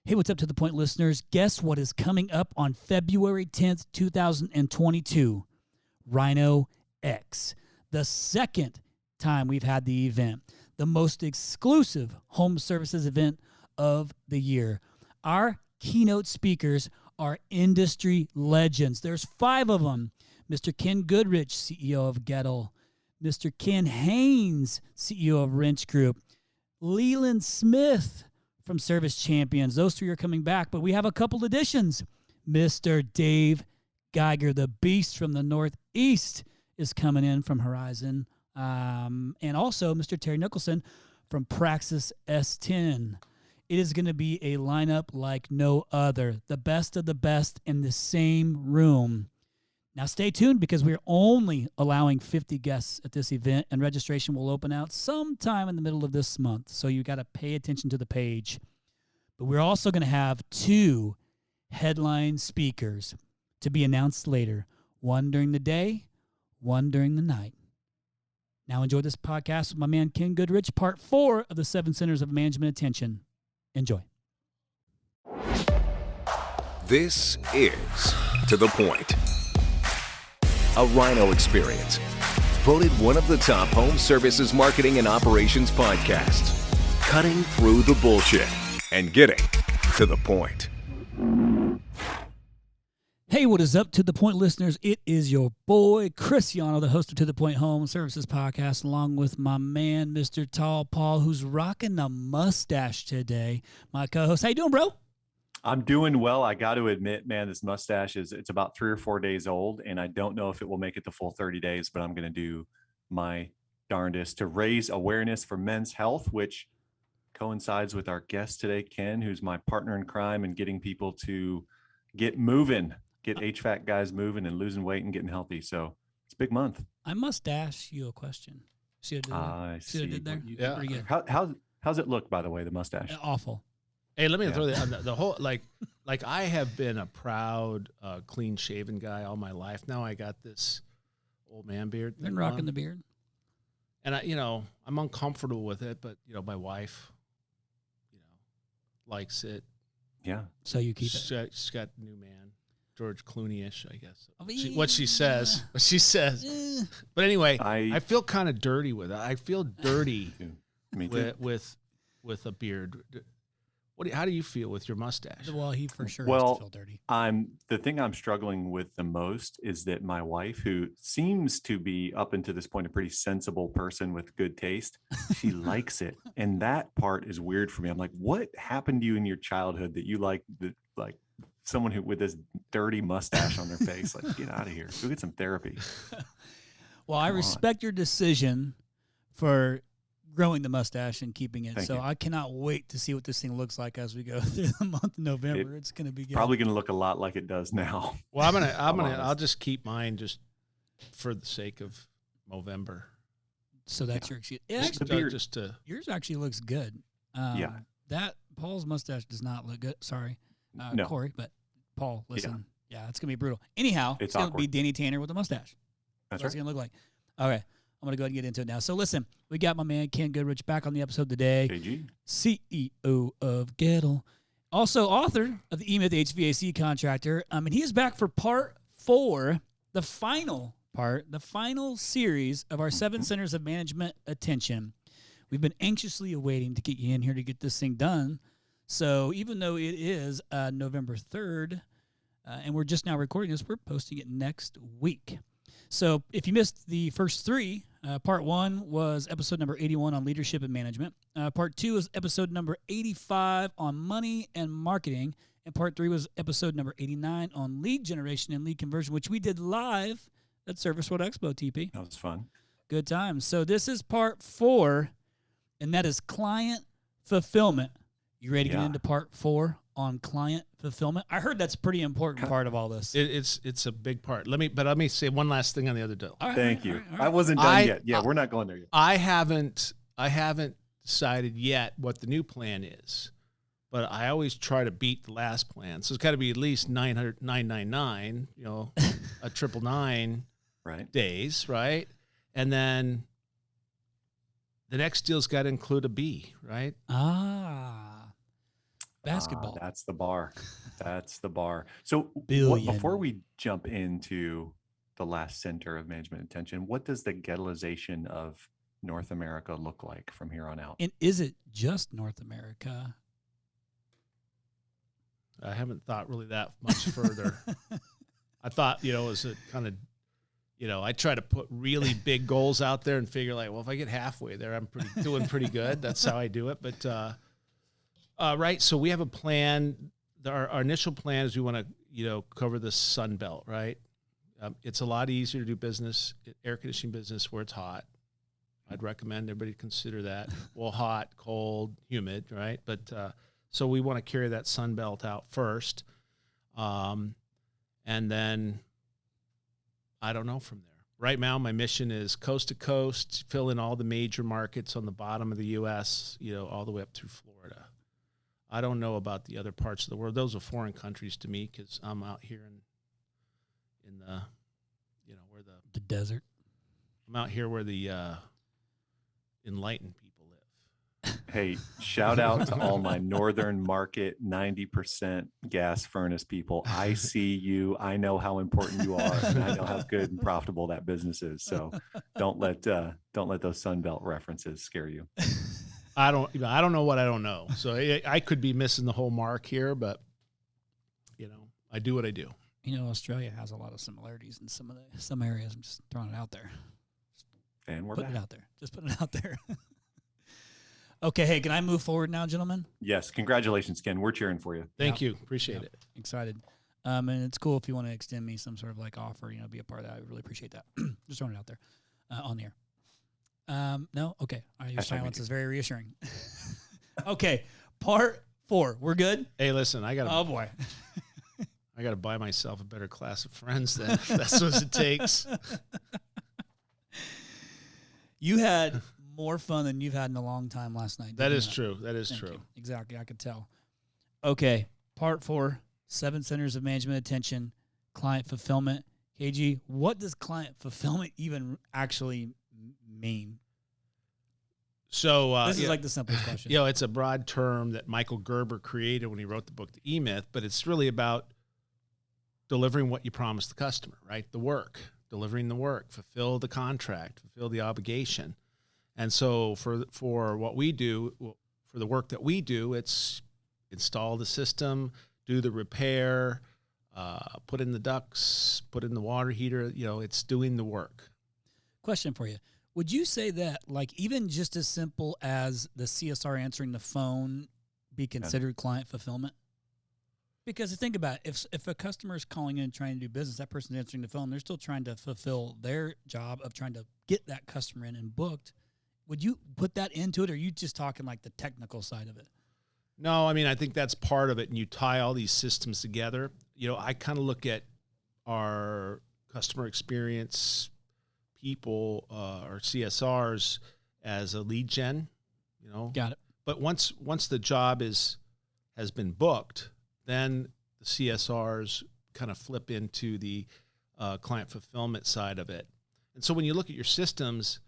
Hey, what's up to the point, listeners? Guess what is coming up on February 10th, 2022? Rhino X. The second time we've had the event. The most exclusive home services event of the year. Our keynote speakers are industry legends. There's 5 of them. Mr. Ken Goodrich, CEO of Goettl. Mr. Ken Haynes, CEO of Wrench Group. Leland Smith from Service Champions. Those 3 are coming back, but we have a couple additions. Mr. Dave Geiger, the beast from the Northeast, is coming in from Horizon. And also Mr. Terry Nicholson from Praxis S10. It is going to be a lineup like no other. The best of the best in the same room. Now stay tuned because we're only allowing 50 guests at this event, and registration will open out sometime in the middle of this month. So you got to pay attention to the page. But we're also going to have 2 headline speakers to be announced later. One during the day, one during the night. Now enjoy this podcast with my man Ken Goodrich, part 4 of the 7 Centers of Management Attention. Enjoy. This is To The Point, a Rhino experience. Voted one of the top home services marketing and operations podcasts. Cutting through the bullshit and getting to the point. Hey, what is up, To The Point listeners? It is your boy, Chris Yano, the host of To The Point Home Services Podcast, along with my man, Mr. Tall Paul, who's rocking a mustache today. My co-host. How you doing, bro? I'm doing well. I got to admit, man, this mustache it's about 3 or 4 days old, and I don't know if it will make it the full 30 days, but I'm going to do my darndest to raise awareness for men's health, which coincides with our guest today, Ken, who's my partner in crime and getting people to get moving, get HVAC guys moving and losing weight and getting healthy. So it's a big month. I must ask you a question. See what I did there? Yeah. Pretty good. How's it look, by the way, the mustache? Awful. Hey, let me throw the whole like I have been a proud, clean shaven guy all my life. Now I got this old man beard. Been rocking the beard, and I'm uncomfortable with it, but my wife, likes it. Yeah. So you keep it. She's got new man, George Clooney-ish, I guess. I mean, What she says. But anyway, I feel kind of dirty with it. I feel dirty with a beard. How do you feel with your mustache? Well, he for sure has to feel dirty. The thing I'm struggling with the most is that my wife, who seems to be up until this point a pretty sensible person with good taste, she likes it, and that part is weird for me. I'm like, what happened to you in your childhood that you like someone who with this dirty mustache on their face? Like, get out of here. Go get some therapy. Well, I respect your decision for growing the mustache and keeping it. Thank you. I cannot wait to see what this thing looks like as we go through the month of November. It's going to be good. Probably going to look a lot like it does now. Well, I'll just keep mine just for the sake of Movember. So that's your excuse. Yours actually looks good. That Paul's mustache does not look good. Sorry, no. Corey, but Paul, listen. Yeah, it's going to be brutal. Anyhow, it's going to be Danny Tanner with a mustache. That's what it's going to look like. Okay. I'm going to go ahead and get into it now. So listen, we got my man Ken Goodrich back on the episode today. KG. CEO of Goetl. Also author of the E-Myth HVAC Contractor. And he is back for part 4, the final series of our 7 Centers of Management Attention. We've been anxiously awaiting to get you in here to get this thing done. So even though it is November 3rd, and we're just now recording this, we're posting it next week. So if you missed the first 3, part 1 was episode number 81 on leadership and management. Part 2 was episode number 85 on money and marketing. And part 3 was episode number 89 on lead generation and lead conversion, which we did live at Service World Expo, TP. That was fun. Good times. So this is part 4, and that is client fulfillment. You ready to get into part 4 on client fulfillment? I heard that's a pretty important part of all this. It's a big part. Let me say one last thing on the other day. Thank you. I wasn't done yet. Yeah, we're not going there yet. I haven't decided yet what the new plan is, but I always try to beat the last plan. So it's got to be at least 999, a 999 right days, right? And then the next deal's got to include a B, right? Basketball. That's the bar. That's the bar. So Billion. before we jump into the last center of management attention, what does the Goettalization of North America look like from here on out? And is it just North America? I haven't thought really that much further. I thought, it was a kind of, I try to put really big goals out there and figure like, well, if I get halfway there, I'm doing pretty good. That's how I do it. But, right. So we have a plan. Our initial plan is we want to, cover the Sun Belt, right? It's a lot easier to do business, air conditioning business where it's hot. I'd recommend everybody consider that. Well, hot, cold, humid, right? But, so we want to carry that Sun Belt out first. And then I don't know from there. Right now, my mission is coast to coast, fill in all the major markets on the bottom of the U.S., all the way up through Florida. I don't know about the other parts of the world. Those are foreign countries to me because I'm out here in the, where the desert. I'm out here where the enlightened people live. Hey, shout out to all my northern market 90% gas furnace people. I see you. I know how important you are, and I know how good and profitable that business is. So don't let those Sunbelt references scare you. I don't know what I don't know. So I could be missing the whole mark here, but I do what I do. Australia has a lot of similarities in some areas. I'm just throwing it out there. And we're putting back. it out there. Just putting it out there. Okay, hey, can I move forward now, gentlemen? Yes, congratulations, Ken. We're cheering for you. Thank you. Appreciate it. Excited. And it's cool if you want to extend me some sort of like offer, be a part of that. I really appreciate that. Just throwing it out there on the air. No? Okay. All right, your silence is very reassuring. Okay, part 4. We're good? Hey, listen, Oh, boy. I got to buy myself a better class of friends then. If that's what it takes. You had more fun than you've had in a long time last night. That is true. That is Thank true. you. Exactly. I could tell. Okay. Part 4, 7 centers of management attention, client fulfillment. KG, what does client fulfillment even actually mean? So this is like the simplest question. It's a broad term that Michael Gerber created when he wrote the book, The E-Myth, but it's really about delivering what you promised the customer, right? The work, delivering the work, fulfill the contract, fulfill the obligation. And so for what we do, for the work that we do, it's install the system, do the repair, put in the ducts, put in the water heater, it's doing the work. Question for you. Would you say that like even just as simple as the CSR answering the phone be considered client fulfillment? Because think about it, if a customer is calling in trying to do business, that person's answering the phone, they're still trying to fulfill their job of trying to get that customer in and booked. Would you put that into it, or are you just talking like the technical side of it? No, I think that's part of it, and you tie all these systems together. I kind of look at our customer experience people, our CSRs, as a lead gen. Got it. But once the job has been booked, then the CSRs kind of flip into the client fulfillment side of it. And so when you look at your systems,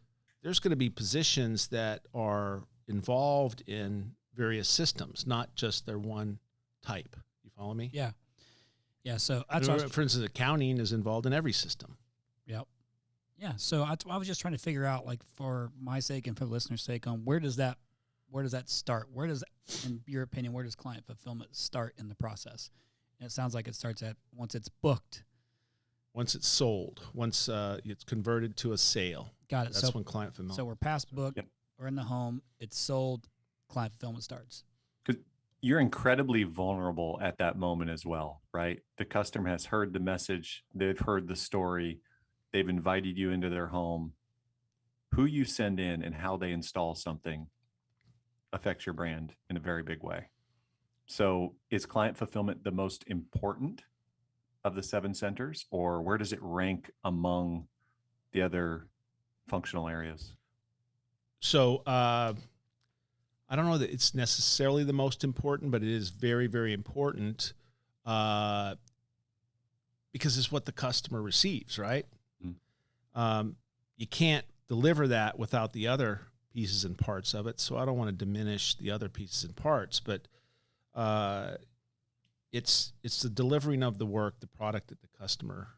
there's going to be positions that are involved in various systems, not just their one type. You follow me? Yeah. Yeah. So that's for instance, accounting is involved in every system. Yep. Yeah. So I was just trying to figure out, like, for my sake and for the listener's sake, on where does that start? In your opinion, where does client fulfillment start in the process? And it sounds like it starts at once it's booked. Once it's sold, once it's converted to a sale. Got it. That's when client fulfillment. So we're past book, we're in the home, it's sold, client fulfillment starts. Because you're incredibly vulnerable at that moment as well, right? The customer has heard the message, they've heard the story, they've invited you into their home. Who you send in and how they install something affects your brand in a very big way. So is client fulfillment the most important of the 7 centers, or where does it rank among the other functional areas? So I don't know that it's necessarily the most important, but it is very, very important because it's what the customer receives, right? You can't deliver that without the other pieces and parts of it. So I don't want to diminish the other pieces and parts, but it's the delivering of the work, the product that the customer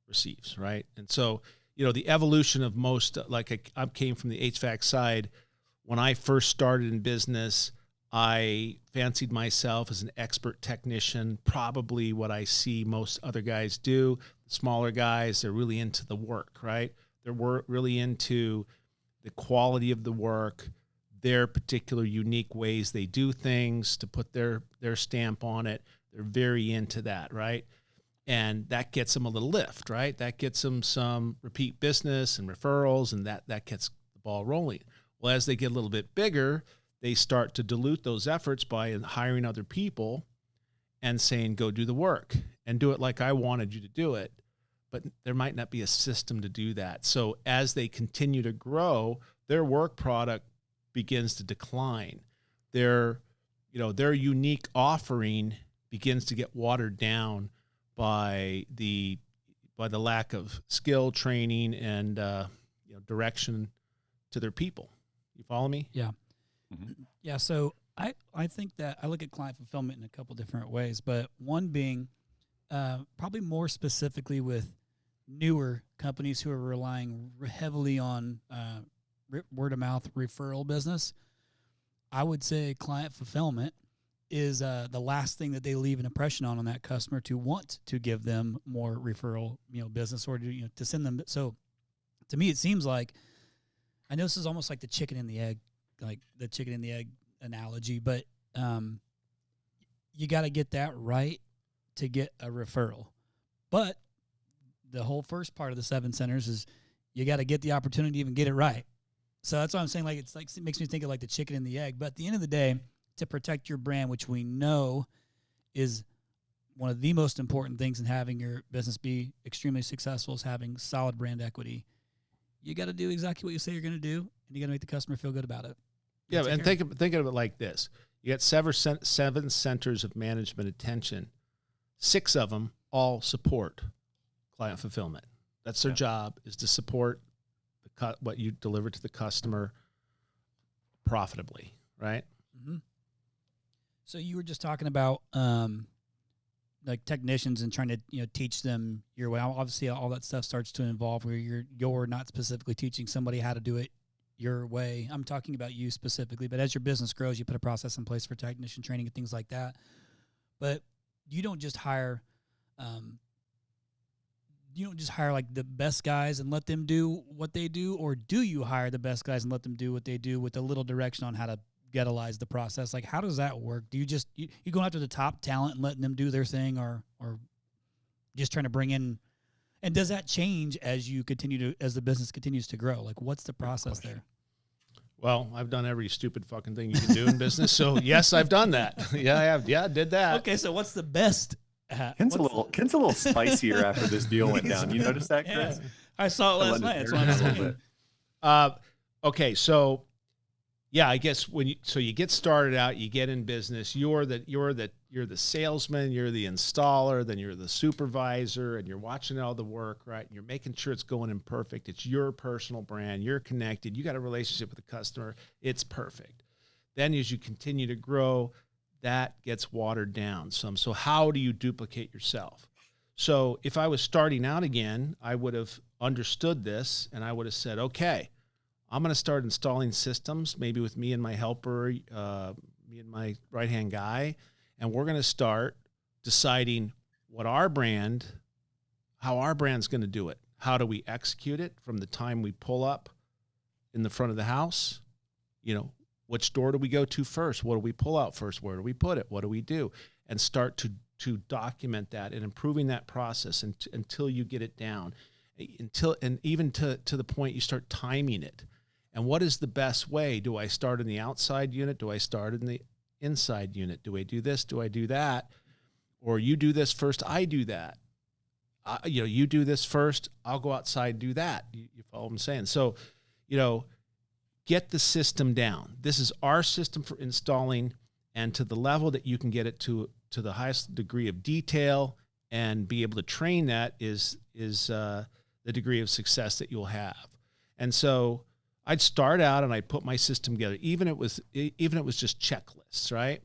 receives, right? And so, the evolution of most, like I came from the HVAC side. When I first started in business, I fancied myself as an expert technician, probably what I see most other guys do. Smaller guys, they're really into the work, right? They're really into the quality of the work, their particular unique ways they do things to put their stamp on it. They're very into that, right? And that gets them a little lift, right? That gets them some repeat business and referrals, and that gets the ball rolling. Well, as they get a little bit bigger, they start to dilute those efforts by hiring other people and saying, go do the work and do it like I wanted you to do it. But there might not be a system to do that. So as they continue to grow, their work product begins to decline. Their unique offering begins to get watered down by the lack of skill, training, and direction to their people. You follow me? Yeah. Mhm. Yeah. So I think that I look at client fulfillment in a couple different ways, but one being probably more specifically with newer companies who are relying heavily on word of mouth referral business. I would say client fulfillment is the last thing that they leave an impression on that customer to want to give them more referral, business, or to send them. So to me, it seems like, I know this is almost like the chicken and the egg, like the chicken and the egg analogy, but you got to get that right to get a referral. But the whole first part of the 7 centers is you got to get the opportunity to even get it right. So that's why I'm saying, it makes me think of like the chicken and the egg. But at the end of the day, to protect your brand, which we know is one of the most important things in having your business be extremely successful, is having solid brand equity. You got to do exactly what you say you're going to do, and you got to make the customer feel good about it. Yeah, and think of it like this. You got 7 centers of management attention. 6 of them all support client fulfillment. That's their job, is to support what you deliver to the customer profitably, right? Mm-hmm. So you were just talking about like technicians and trying to teach them your way. Obviously, all that stuff starts to involve where you're not specifically teaching somebody how to do it your way. I'm talking about you specifically, but as your business grows, you put a process in place for technician training and things like that. But you don't just hire like the best guys and let them do what they do, or do you hire the best guys and let them do what they do with a little direction on how to Goettlize the process? Like, how does that work? Do you just you going after the top talent and letting them do their thing, or just trying to bring in? And does that change as the business continues to grow? Like, what's the process there? Well, I've done every stupid fucking thing you can do in business. So yes, I've done that. Yeah, I have. Yeah, I did that. Okay, so what's the best? Ken's a little spicier after this deal went down. You noticed that, Chris? Yeah. I saw it last night. That's what I'm saying. Okay, so yeah, I guess you get started out, you get in business, you're the salesman, you're the installer, then you're the supervisor, and you're watching all the work, right? And you're making sure it's going in perfect. It's your personal brand. You're connected. You got a relationship with the customer. It's perfect. Then as you continue to grow, that gets watered down some. So how do you duplicate yourself? So if I was starting out again, I would have understood this, and I would have said, okay, I'm going to start installing systems, maybe with me and my helper, me and my right-hand guy, and we're going to start deciding how our brand's going to do it. How do we execute it from the time we pull up in the front of the house? Which door do we go to first? What do we pull out first? Where do we put it? What do we do? And start to document that and improving that process until you get it down, even to the point you start timing it. And what is the best way? Do I start in the outside unit? Do I start in the inside unit? Do I do this? Do I do that? Or you do this first, I do that. You do this first, I'll go outside, do that. You follow what I'm saying? So, get the system down. This is our system for installing, and to the level that you can get it to the highest degree of detail and be able to train that is the degree of success that you'll have. And so I'd start out and I'd put my system together, even it was just checklists, right?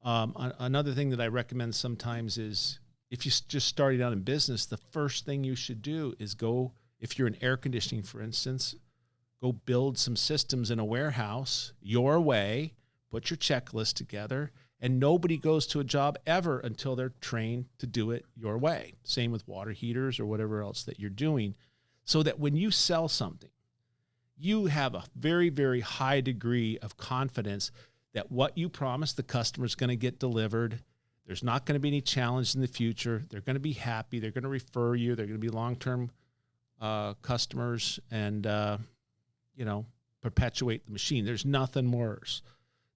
Another thing that I recommend sometimes is if you're just starting out in business, the first thing you should do is go, if you're in air conditioning, for instance, go build some systems in a warehouse your way, put your checklist together, and nobody goes to a job ever until they're trained to do it your way. Same with water heaters or whatever else that you're doing, so that when you sell something, you have a very, very high degree of confidence that what you promise the customer is going to get delivered. There's not going to be any challenge in the future. They're going to be happy. They're going to refer you. They're going to be long-term customers and, perpetuate the machine. There's nothing worse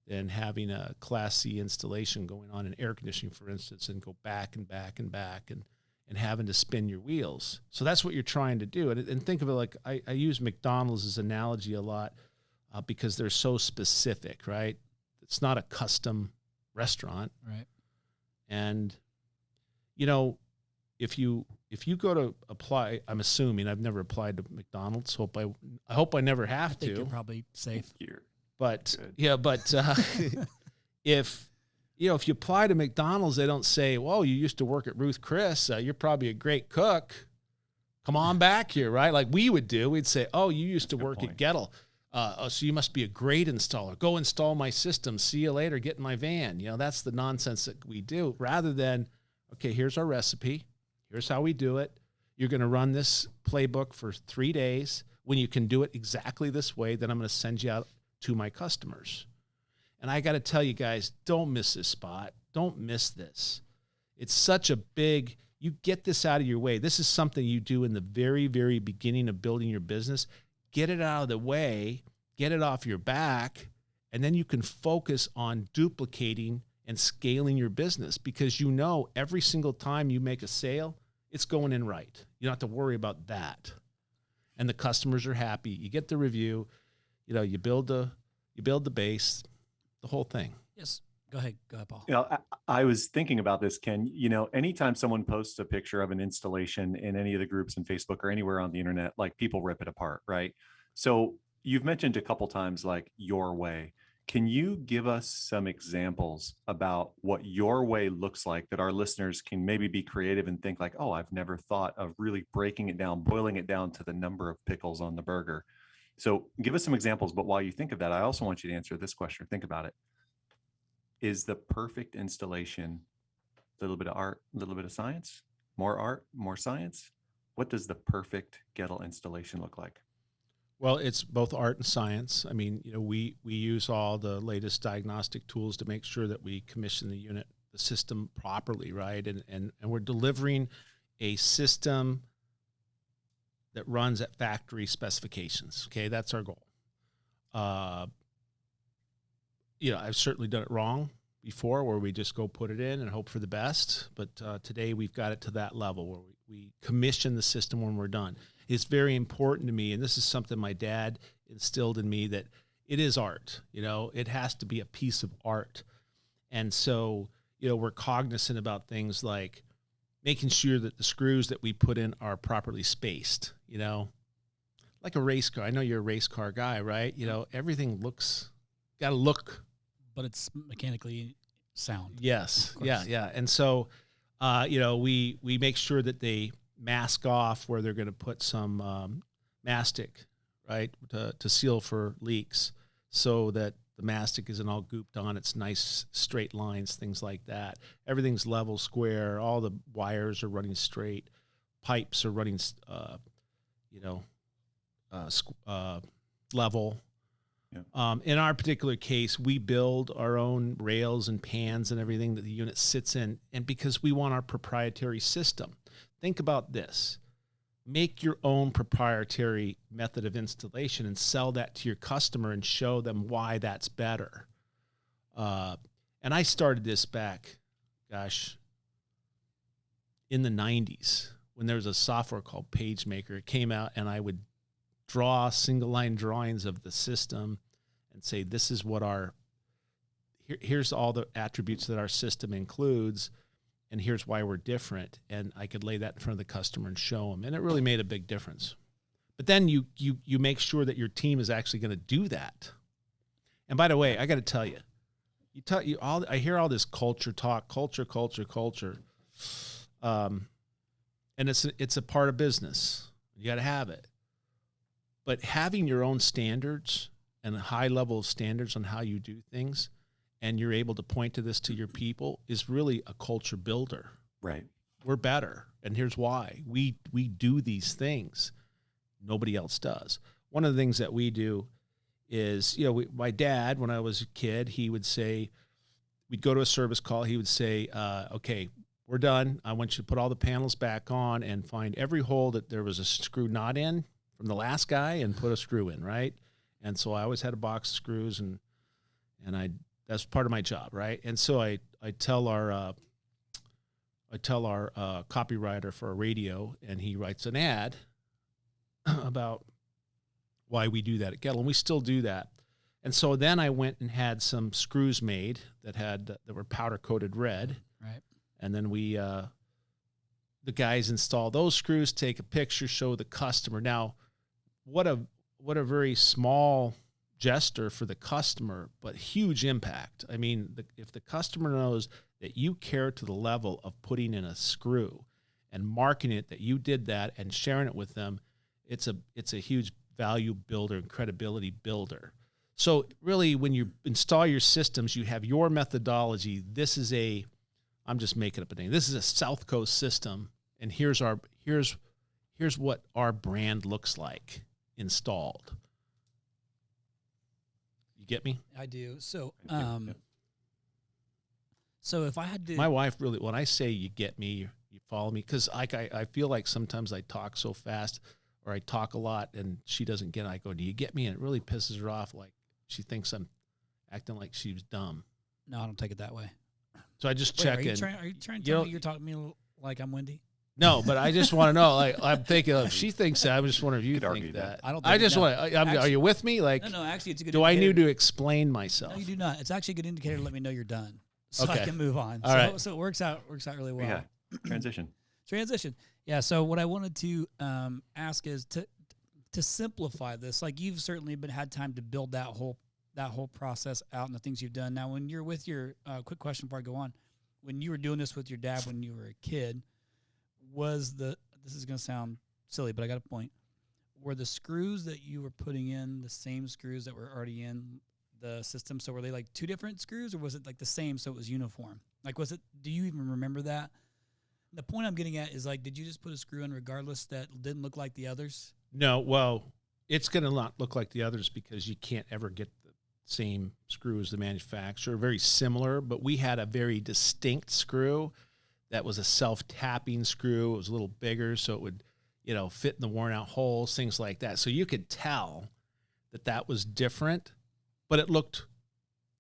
than having a Class C installation going on in air conditioning, for instance, and go back and back and back and having to spin your wheels. So that's what you're trying to do. And think of it like I use McDonald's as an analogy a lot because they're so specific, right? It's not a custom restaurant. Right. And, if you go to apply, I'm assuming I've never applied to McDonald's. I hope I never have I think to. you're probably safe. But Good. yeah, but if you apply to McDonald's, they don't say, "Well, you used to work at Ruth Chris. You're probably a great cook. Come on back here," right? Like we would do. We'd say, "Oh, you used to work at Goettl. So you must be a great installer. Go install my system. See you later. Get in my van." That's the nonsense that we do. Rather than, okay, here's our recipe. Here's how we do it. You're going to run this playbook for 3 days. When you can do it exactly this way, then I'm going to send you out to my customers. And I got to tell you guys, don't miss this spot. Don't miss this. It's such a big, you get this out of your way. This is something you do in the very, very beginning of building your business. Get it out of the way, get it off your back, and then you can focus on duplicating and scaling your business because every single time you make a sale, it's going in right. You don't have to worry about that. And the customers are happy. You get the review. You build the base, the whole thing. Yes. Go ahead, Paul. I was thinking about this, Ken. Anytime someone posts a picture of an installation in any of the groups in Facebook or anywhere on the internet, like people rip it apart, right? So you've mentioned a couple times like your way. Can you give us some examples about what your way looks like that our listeners can maybe be creative and think like, oh, I've never thought of really breaking it down, boiling it down to the number of pickles on the burger. So give us some examples. But while you think of that, I also want you to answer this question. Think about it. Is the perfect installation a little bit of art, a little bit of science, more art, more science? What does the perfect Goettl installation look like? Well, it's both art and science. I mean, we use all the latest diagnostic tools to make sure that we commission the system properly, right? And we're delivering a system that runs at factory specifications. Okay, that's our goal. I've certainly done it wrong before where we just go put it in and hope for the best. But today we've got it to that level where we commission the system when we're done. It's very important to me, and this is something my dad instilled in me, that it is art. It has to be a piece of art. And so, we're cognizant about things like making sure that the screws that we put in are properly spaced, like a race car. I know you're a race car guy, right? Everything got to look. But it's mechanically sound. Yes. Yeah. And so, we make sure that they mask off where they're going to put some mastic, right, to seal for leaks so that the mastic isn't all gooped on. It's nice straight lines, things like that. Everything's level, square. All the wires are running straight. Pipes are running, level. Yeah. In our particular case, we build our own rails and pans and everything that the unit sits in, and because we want our proprietary system. Think about this. Make your own proprietary method of installation and sell that to your customer and show them why that's better. And I started this back, in the 90s when there was a software called PageMaker. It came out and I would draw single line drawings of the system and say, this is what here's all the attributes that our system includes. And here's why we're different. And I could lay that in front of the customer and show them. And it really made a big difference. But then you make sure that your team is actually going to do that. And by the way, I got to tell you, I hear all this culture talk, culture. And it's a part of business. You got to have it. But having your own standards and a high level of standards on how you do things, and you're able to point to this to your people, is really a culture builder. Right. We're better. And here's why. We do these things nobody else does. One of the things that we do is, my dad, when I was a kid, he would say, we'd go to a service call. He would say, okay, we're done. I want you to put all the panels back on and find every hole that there was a screw not in from the last guy and put a screw in, right? And so I always had a box of screws, and that's part of my job, right? And so I tell our copywriter for a radio, and he writes an ad about why we do that at Goettl, and we still do that. And so then I went and had some screws made that were powder coated red, Right. and then the guys install those screws, take a picture, show the customer. Now, what a very small gesture for the customer, but huge impact. I mean, if the customer knows that you care to the level of putting in a screw and marking it that you did that and sharing it with them, it's a huge value builder and credibility builder. So really, when you install your systems, you have your methodology. I'm just making up a name. This is a South Coast system, and here's what our brand looks like installed. You get me? I do. So, so if I had to, My wife really, when I say you get me, you follow me, because I feel like sometimes I talk so fast or I talk a lot and she doesn't get it. I go, do you get me? And it really pisses her off. Like she thinks I'm acting like she was dumb. no, I don't take it that way. So I just Wait, check are you in. trying to tell me you're talking to me like I'm Wendy? No, but I just want to know. Like I'm thinking, if she thinks that, I'm just wondering if you Could argue think that. that. I don't. I think just no. want. Are Actually- you with me? Like, No, actually, it's a good. do I indicator. need to explain myself? No, you do not. It's actually a good indicator to let me know you're done, so I Okay. can move on. All right. So it works out really well. Yeah. Transition. Transition. Yeah. So what I wanted to ask is to simplify this. Like you've certainly had time to build that whole process out and the things you've done. Now, when you're with your quick question before I go on, when you were doing this with your dad when you were a kid, this is going to sound silly, but I got a point. Were the screws that you were putting in the same screws that were already in the system? So were they like two different screws, or was it like the same so it was uniform? Like, do you even remember that? The point I'm getting at is, like, did you just put a screw in regardless that didn't look like the others? No. Well, it's going to not look like the others because you can't ever get the same screw as the manufacturer. Very similar, but we had a very distinct screw that was a self-tapping screw. It was a little bigger, so it would, fit in the worn-out holes, things like that. So you could tell that was different, but it looked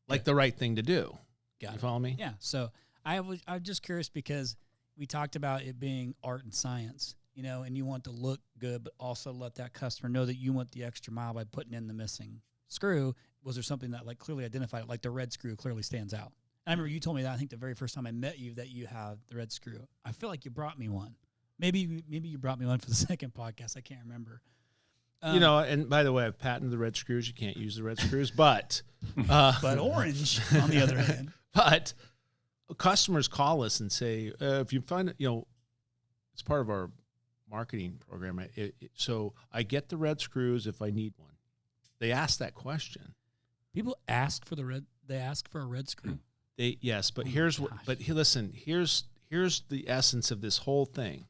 like the right thing to do. Got You it. follow me? Yeah. So I'm just curious because we talked about it being art and science, and you want to look good, but also let that customer know that you went the extra mile by putting in the missing screw. Was there something that like clearly identified it? Like the red screw clearly stands out. I remember you told me that, I think the very first time I met you, that you have the red screw. I feel like you brought me one. Maybe you brought me one for the second podcast. I can't remember. And by the way, I've patented the red screws. You can't use the red screws, but But orange, on the other hand. But customers call us and say, if you find it, it's part of our marketing program. So I get the red screws if I need one. They ask that question. People ask for they ask for a red screw. Yes, but Oh my here's gosh. listen, here's the essence of this whole thing.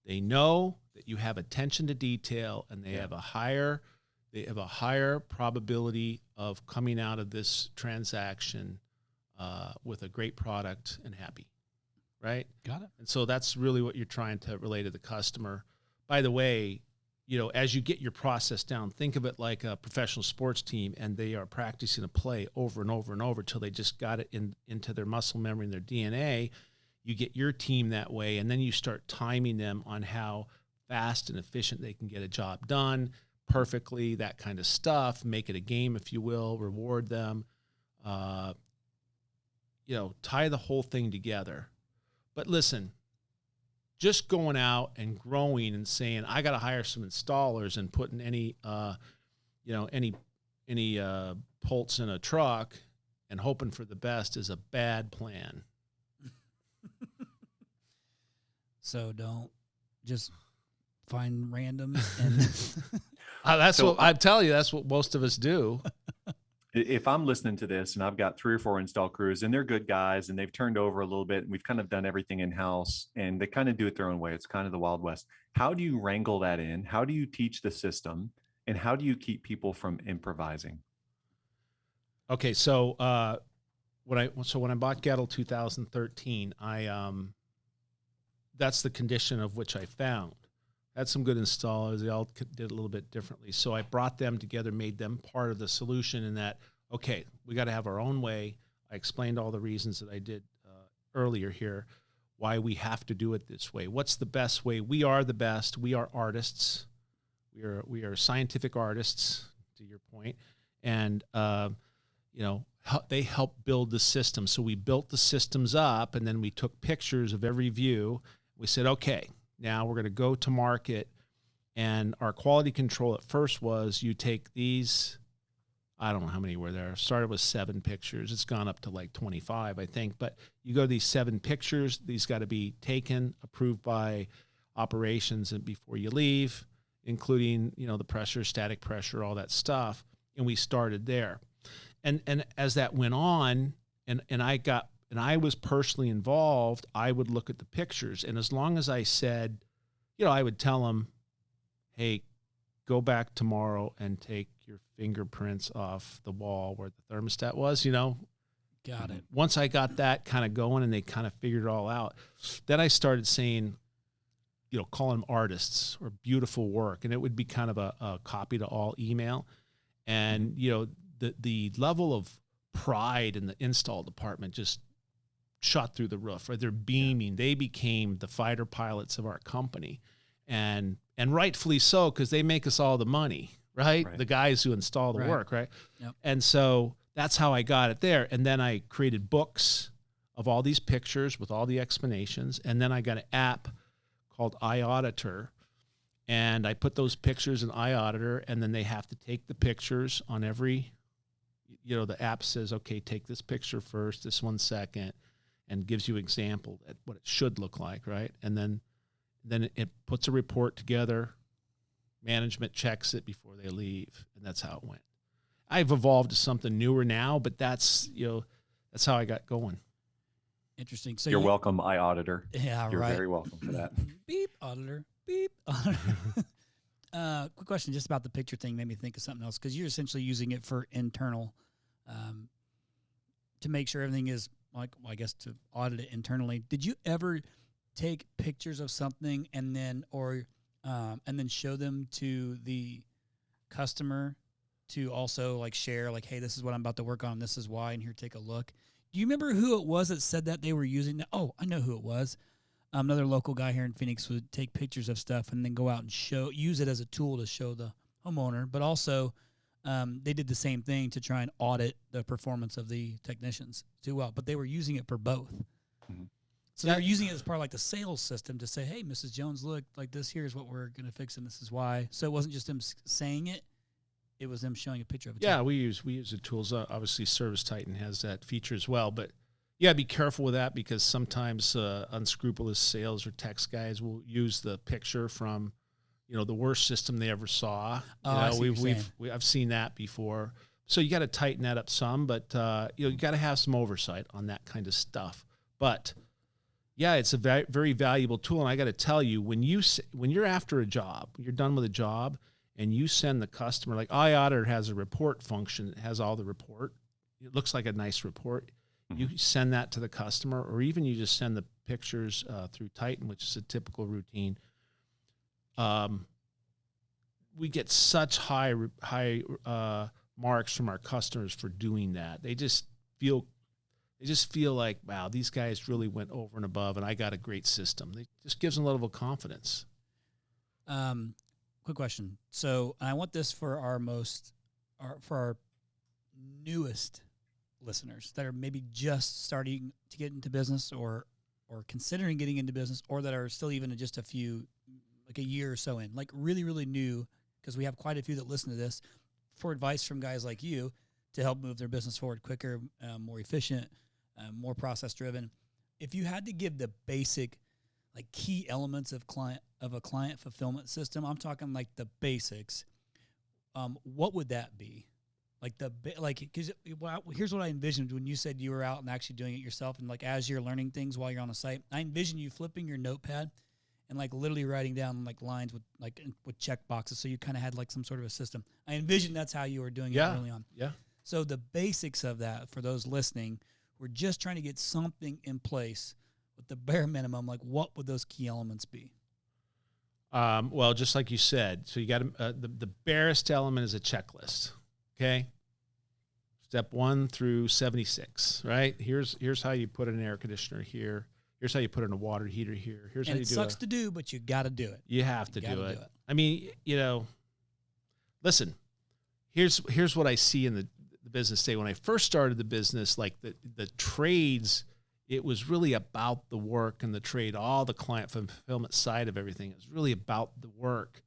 They know that you have attention to detail, and they have a higher probability of coming out of this transaction with a great product and happy, right? Got it. And so that's really what you're trying to relay to the customer. By the way, as you get your process down, think of it like a professional sports team, and they are practicing a play over and over and over till they just got it into their muscle memory and their DNA. You get your team that way, and then you start timing them on how fast and efficient they can get a job done perfectly, that kind of stuff. Make it a game, if you will, reward them. Tie the whole thing together. But listen, just going out and growing and saying, I got to hire some installers and putting any bolts in a truck and hoping for the best is a bad plan. So don't just find randoms and That's what I'm telling you. That's what most of us do. If I'm listening to this and I've got 3 or 4 install crews and they're good guys and they've turned over a little bit and we've kind of done everything in house and they kind of do it their own way. It's kind of the Wild West. How do you wrangle that in? How do you teach the system? And how do you keep people from improvising? Okay, so when I bought Goettl 2013, that's the condition of which I found. I had some good installers. They all did it a little bit differently. So I brought them together, made them part of the solution in that, okay, we got to have our own way. I explained all the reasons that I did earlier here, why we have to do it this way. What's the best way? We are the best. We are artists. We are scientific artists, to your point. And, they help build the system. So we built the systems up, and then we took pictures of every view. We said, okay, now we're going to go to market, and our quality control at first was you take these, I don't know how many were there. Started with 7 pictures. It's gone up to like 25, I think. But you go to these 7 pictures. These got to be taken, approved by operations and before you leave, including, the pressure, static pressure, all that stuff. And we started there. And as that went on, and I was personally involved, I would look at the pictures. And as long as I said, I would tell them, hey, go back tomorrow and take your fingerprints off the wall where the thermostat was, Got it. Once I got that kind of going and they kind of figured it all out, then I started saying, call them artists or beautiful work. And it would be kind of a copy to all email. And, the level of pride in the install department just shot through the roof, right? They're beaming. They became the fighter pilots of our company, and rightfully so, because they make us all the money, right? The guys who install the work, right? Yep. And so that's how I got it there. And then I created books of all these pictures with all the explanations. And then I got an app called iAuditor, and I put those pictures in iAuditor, and then they have to take the pictures on every, the app says, okay, take this picture first, this one second, and gives you example at what it should look like, right? And then it puts a report together. Management checks it before they leave, and that's how it went. I've evolved to something newer now, but that's how I got going. Interesting. So You're welcome, iAuditor. Yeah, You're right. very welcome for that. Beep, auditor. Beep, auditor. Quick question just about the picture thing made me think of something else, because you're essentially using it for internal, to make sure everything is I guess to audit it internally. Did you ever take pictures of something and then show them to the customer to also share hey, this is what I'm about to work on, this is why, and here, take a look? Do you remember who it was that said that they were using that? Oh, I know who it was. Another local guy here in Phoenix would take pictures of stuff and then go out and use it as a tool to show the homeowner, but also they did the same thing to try and audit the performance of the technicians too well, but they were using it for both. Mm-hmm. So they're using it as part of the sales system to say, hey, Mrs. Jones, look, this here's what we're going to fix and this is why. So it wasn't just them saying it. It was them showing a picture of it. Yeah, we use the tools. Obviously, Service Titan has that feature as well. But yeah, be careful with that, because sometimes unscrupulous sales or text guys will use the picture from, the worst system they ever saw. I've seen that before. So you got to tighten that up some, but you got to have some oversight on that kind of stuff. But yeah, it's a very, very valuable tool. And I got to tell you, when you're after a job, you're done with a job, and you send the customer, iAuditor has a report function. It has all the report. It looks like a nice report. Mm-hmm. You send that to the customer, or even you just send the pictures through Titan, which is a typical routine. We get such high marks from our customers for doing that. They just feel like, wow, these guys really went over and above, and I got a great system. It just gives them a level of confidence. Quick question. So I want this for our newest listeners that are maybe just starting to get into business or considering getting into business, or that are still even just a year or so in, really, really new, because we have quite a few that listen to this, for advice from guys like you to help move their business forward quicker, more efficient, more process driven. If you had to give the basic, like key elements of a client fulfillment system, I'm talking like the basics. What would that be? Because here's what I envisioned when you said you were out and actually doing it yourself, and like as you're learning things while you're on a site, I envision you flipping your notepad and like literally writing down like lines with check boxes, so you kind of had like some sort of a system. I envision that's how you were doing it early on. Yeah. So the basics of that for those listening, we're just trying to get something in place with the bare minimum. Like, what would those key elements be? Well, just like you said, so you got the barest element is a checklist. Okay. Step 1 through 76, right? Here's how you put an air conditioner here. Here's how you put in a water heater here. Here's how you do it. It sucks to do, but you got to do it. You have to do it. I mean, listen, here's what I see in the business today. When I first started the business, like the trades, it was really about the work and the trade, all the client fulfillment side of everything. It was really about the work.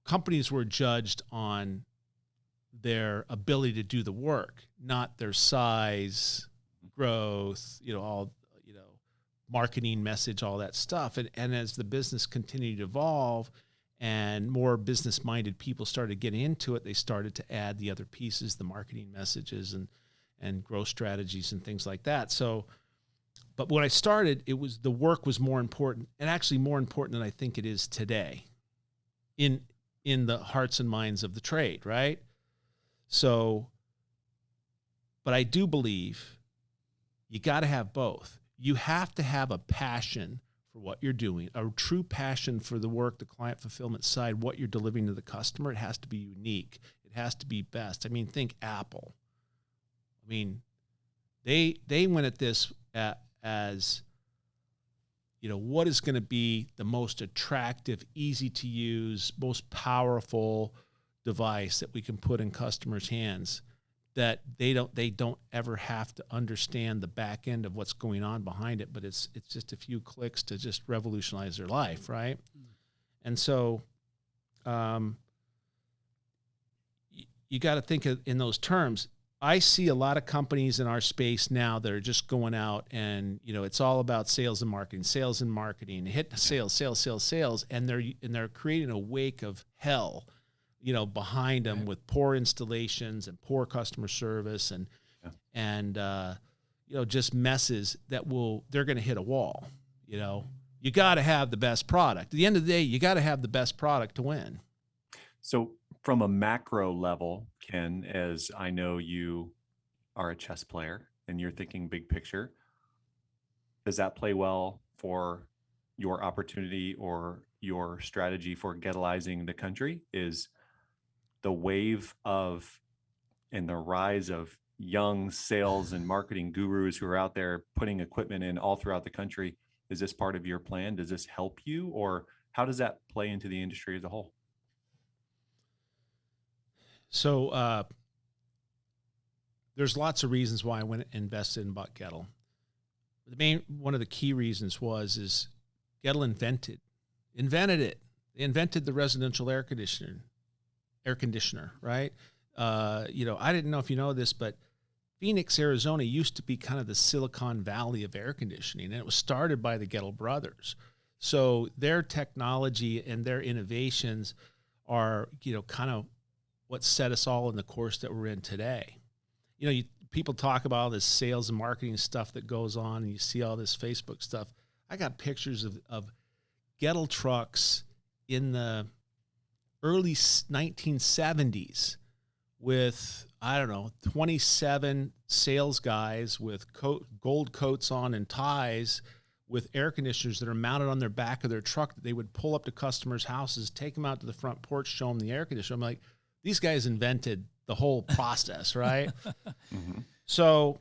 Companies were judged on their ability to do the work, not their size, growth, marketing message, all that stuff. And as the business continued to evolve and more business-minded people started getting into it, they started to add the other pieces, the marketing messages and growth strategies and things like that. So, but when I started, the work was more important, and actually more important than I think it is today in the hearts and minds of the trade, right? So, but I do believe you got to have both. You have to have a passion for what you're doing, a true passion for the work, the client fulfillment side, what you're delivering to the customer. It has to be unique. It has to be best. I mean, think Apple. I mean, they went at this as, what is going to be the most attractive, easy to use, most powerful device that we can put in customers' hands, that they don't ever have to understand the back end of what's going on behind it, but it's just a few clicks to just revolutionize their life, right? And so you got to think in those terms. I see a lot of companies in our space now that are just going out and, it's all about sales and marketing, hit sales, and they're creating a wake of hell, behind them with poor installations and poor customer service and just messes that they're going to hit a wall. You got to have the best product. At the end of the day, you got to have the best product to win. So from a macro level, Ken, as I know you are a chess player and you're thinking big picture, does that play well for your opportunity or your strategy for Goettleizing the country? Is the wave of and the rise of young sales and marketing gurus who are out there putting equipment in all throughout the country, is this part of your plan? Does this help you, or how does that play into the industry as a whole? So there's lots of reasons why I went and invested in Goettl. One of the key reasons is Goettl invented it. They invented the residential air conditioner, right? I didn't know if you know this, but Phoenix, Arizona used to be kind of the Silicon Valley of air conditioning, and it was started by the Goettl brothers. So their technology and their innovations are, kind of what set us all in the course that we're in today. People talk about all this sales and marketing stuff that goes on, and you see all this Facebook stuff. I got pictures of Goettl trucks in the early 1970s with, 27 sales guys with gold coats on and ties with air conditioners that are mounted on their back of their truck that they would pull up to customers' houses, take them out to the front porch, show them the air conditioner. I'm like, these guys invented the whole process, right? Mm-hmm. So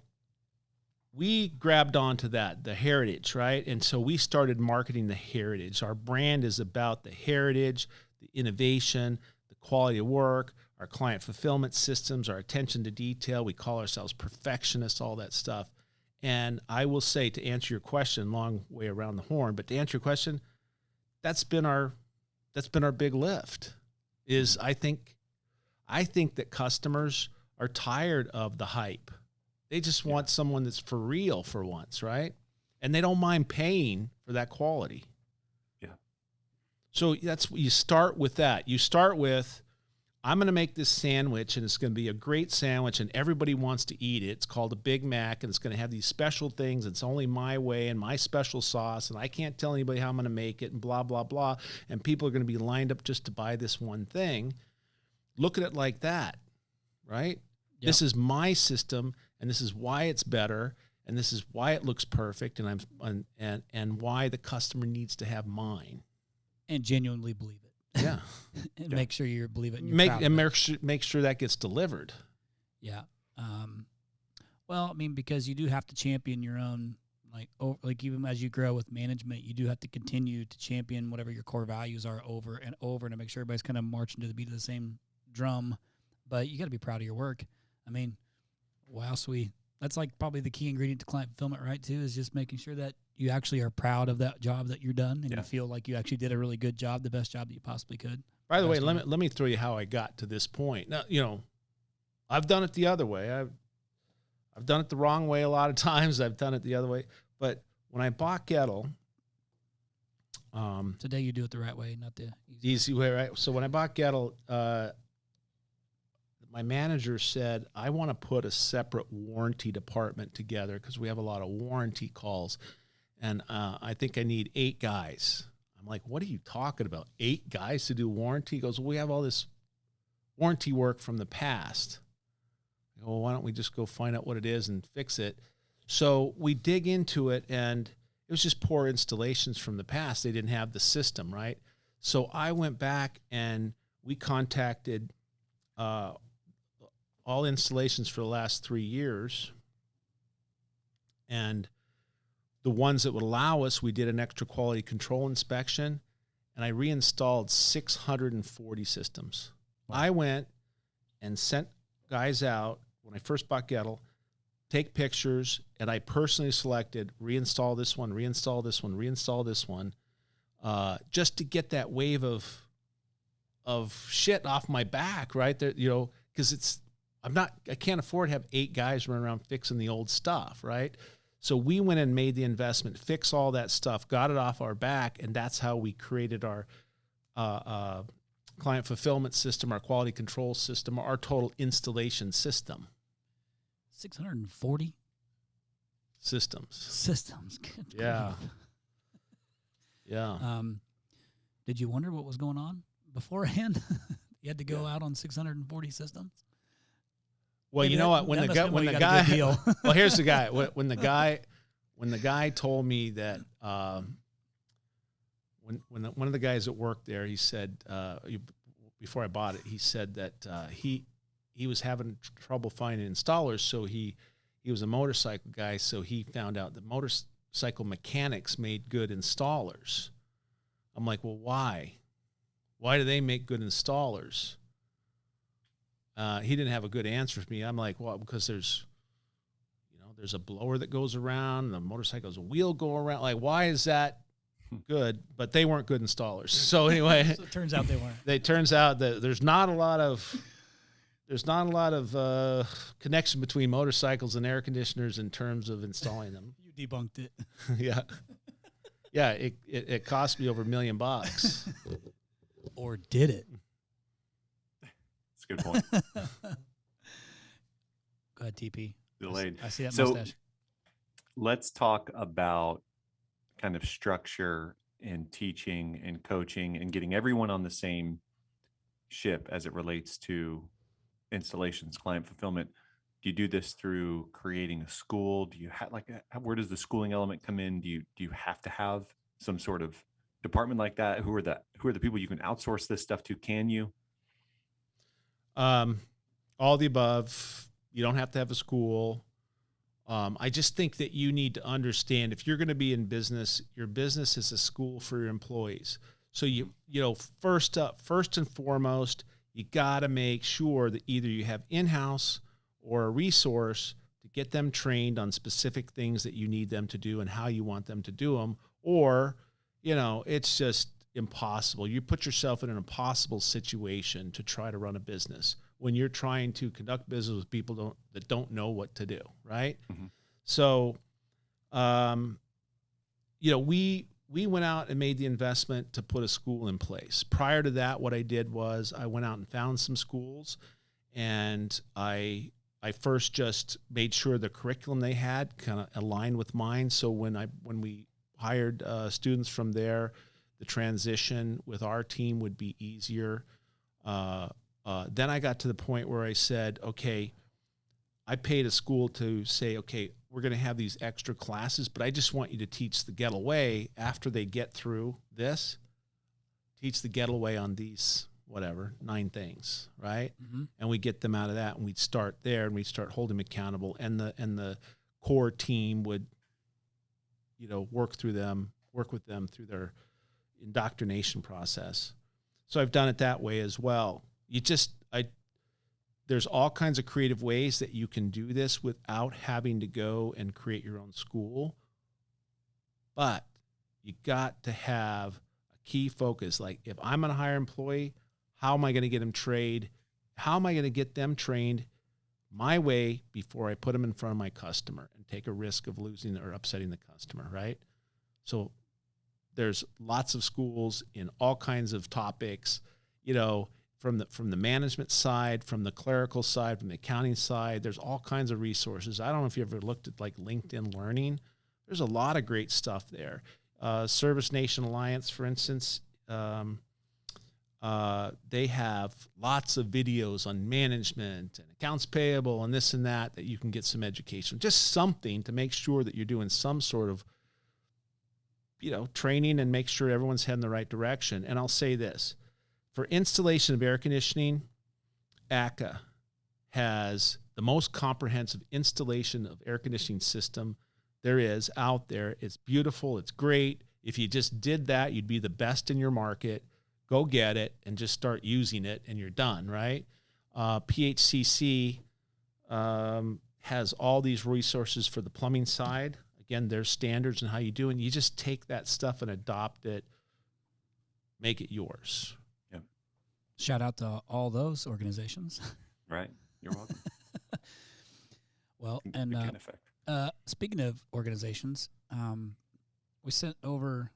we grabbed onto that, the heritage, right? And so we started marketing the heritage. Our brand is about the heritage, the innovation, the quality of work, our client fulfillment systems, our attention to detail. We call ourselves perfectionists, all that stuff. And I will say, to answer your question, long way around the horn, but to answer your question, that's been our big lift. I think I think that customers are tired of the hype. They just want someone that's for real for once, right? And they don't mind paying for that quality. Yeah. So that's you start with that. You start with, I'm going to make this sandwich, and it's going to be a great sandwich, and everybody wants to eat it. It's called a Big Mac, and it's going to have these special things. It's only my way and my special sauce, and I can't tell anybody how I'm going to make it, and blah, blah, blah. And people are going to be lined up just to buy this one thing. Look at it like that, right? Yep. This is my system, and this is why it's better, and this is why it looks perfect, and why the customer needs to have mine. And genuinely believe it. Yeah. And make sure you believe it. And make sure that gets delivered. Yeah. Well, I mean, because you do have to champion your own, like even as you grow with management, you do have to continue to champion whatever your core values are over and over to make sure everybody's kind of marching to the beat of the same drum. But you got to be proud of your work. I mean, that's like probably the key ingredient to client fulfillment, right, too, is just making sure that you actually are proud of that job that you're done, and you feel like you actually did a really good job, the best job that you possibly could. By the way, let me throw you how I got to this point. Now, I've done it the other way. I've done it the wrong way a lot of times. I've done it the other way. But when I bought Goetl, today you do it the right way, not the easy way, right? So when I bought Goetl, my manager said, I want to put a separate warranty department together because we have a lot of warranty calls. And I think I need 8 guys. I'm like, what are you talking about? 8 guys to do warranty? He goes, well, we have all this warranty work from the past. I go, well, why don't we just go find out what it is and fix it? So we dig into it, and it was just poor installations from the past. They didn't have the system, right? So I went back, and we contacted all installations for the last 3 years. And the ones that would allow us, we did an extra quality control inspection, and I reinstalled 640 systems. Wow. I went and sent guys out when I first bought Goetl, take pictures, and I personally selected reinstall this one, reinstall this one, reinstall this one, just to get that wave of shit off my back, right there, because I can't afford to have 8 guys running around fixing the old stuff, right? So we went and made the investment, fix all that stuff, got it off our back, and that's how we created our client fulfillment system, our quality control system, our total installation system. 640 systems. Good yeah. grief. Yeah. Did you wonder what was going on beforehand? You had to go out on 640 systems? Well, you know what? When the guy, well, here's the guy. When the guy told me that, when one of the guys that worked there, he said, before I bought it, he said that he was having trouble finding installers. So he was a motorcycle guy. So he found out that motorcycle mechanics made good installers. I'm like, well, why? Why do they make good installers? He didn't have a good answer for me. I'm like, well, because there's a blower that goes around, the motorcycle's wheel go around. Like, why is that good? But they weren't good installers. So anyway, so it turns out they weren't. It turns out that there's not a lot of connection between motorcycles and air conditioners in terms of installing them. You debunked it. Yeah. Yeah, it cost me over $1 million. Or did it? That's a good point. Go ahead, TP. Delayed. I see that so mustache. Let's talk about kind of structure and teaching and coaching and getting everyone on the same ship as it relates to installations, client fulfillment. Do you do this through creating a school? Do you have where does the schooling element come in? Do you have to have some sort of department like that? Who are the people you can outsource this stuff to? Can you? All the above. You don't have to have a school. I just think that you need to understand, if you're going to be in business, your business is a school for your employees. So first and foremost, you got to make sure that either you have in-house or a resource to get them trained on specific things that you need them to do and how you want them to do them, or, it's just impossible. You put yourself in an impossible situation to try to run a business. when you're trying to conduct business with people that don't know what to do, right? Mhm. So, we went out and made the investment to put a school in place. Prior to that, what I did was I went out and found some schools, and I first just made sure the curriculum they had kind of aligned with mine. So when we hired students from there, the transition with our team would be easier. Then I got to the point where I said, okay, I paid a school to say, okay, we're going to have these extra classes, but I just want you to teach the Goettl way after they get through this. Teach the Goettl way on these, 9 things, right? Mm-hmm. And we get them out of that, and we'd start there, and we'd start holding them accountable. And the core team would, work with them through their indoctrination process. So I've done it that way as well. There's all kinds of creative ways that you can do this without having to go and create your own school. But you got to have a key focus. Like, if I'm going to hire an employee, how am I going to get them trained? How am I going to get them trained my way before I put them in front of my customer and take a risk of losing or upsetting the customer, right? So there's lots of schools in all kinds of topics, from the management side, from the clerical side, from the accounting side. There's all kinds of resources. I don't know if you ever looked at like LinkedIn Learning. There's a lot of great stuff there. Service Nation Alliance, for instance, they have lots of videos on management and accounts payable and this and that you can get some education. Just something to make sure that you're doing some sort of training and make sure everyone's heading the right direction. And I'll say this. For installation of air conditioning, ACA has the most comprehensive installation of air conditioning system there is out there. It's beautiful. It's great. If you just did that, you'd be the best in your market. Go get it and just start using it, and you're done, right? PHCC has all these resources for the plumbing side. Again, there's standards and how you do it. And you just take that stuff and adopt it, make it yours. Shout out to all those organizations. Right. You're welcome. Well, The and Ken effect. speaking of organizations, we sent over